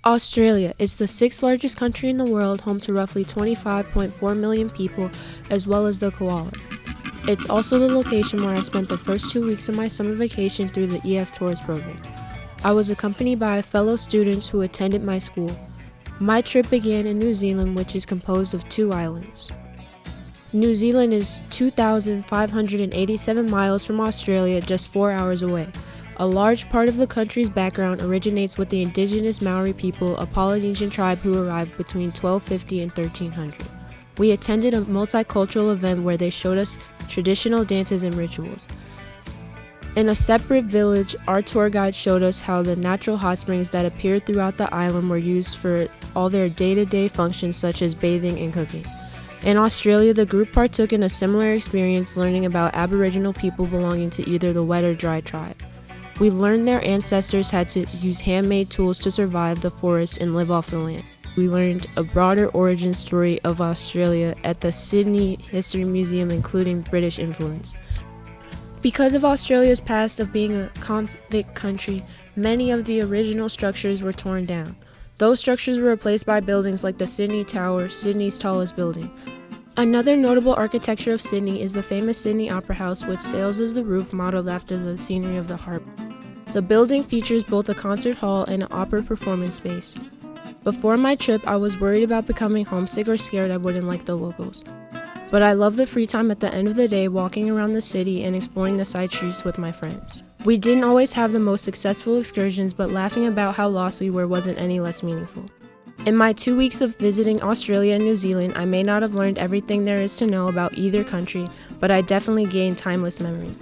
Australia is the sixth largest country in the world, home to roughly 25.4 million people, as well as the koala. It's also the location where I spent the first 2 weeks of my summer vacation through the EF Tours program. I was accompanied by fellow students who attended my school. My trip began in New Zealand, which is composed of 2 islands. New Zealand is 2,587 miles from Australia, just 4 hours away. A large part of the country's background originates with the indigenous Maori people, a Polynesian tribe who arrived between 1250 and 1300. We attended a multicultural event where they showed us traditional dances and rituals. In a separate village, our tour guide showed us how the natural hot springs that appeared throughout the island were used for all their day-to-day functions such as bathing and cooking. In Australia, the group partook in a similar experience, learning about Aboriginal people belonging to either the wet or dry tribe. We learned their ancestors had to use handmade tools to survive the forest and live off the land. We learned a broader origin story of Australia at the Sydney History Museum, including British influence. Because of Australia's past of being a convict country, many of the original structures were torn down. Those structures were replaced by buildings like the Sydney Tower, Sydney's tallest building. Another notable architecture of Sydney is the famous Sydney Opera House, with sails as the roof modeled after the scenery of the harbour. The building features both a concert hall and an opera performance space. Before my trip, I was worried about becoming homesick or scared I wouldn't like the locals. But I love the free time at the end of the day, walking around the city and exploring the side streets with my friends. We didn't always have the most successful excursions, but laughing about how lost we were wasn't any less meaningful. In my 2 weeks of visiting Australia and New Zealand, I may not have learned everything there is to know about either country, but I definitely gained timeless memories.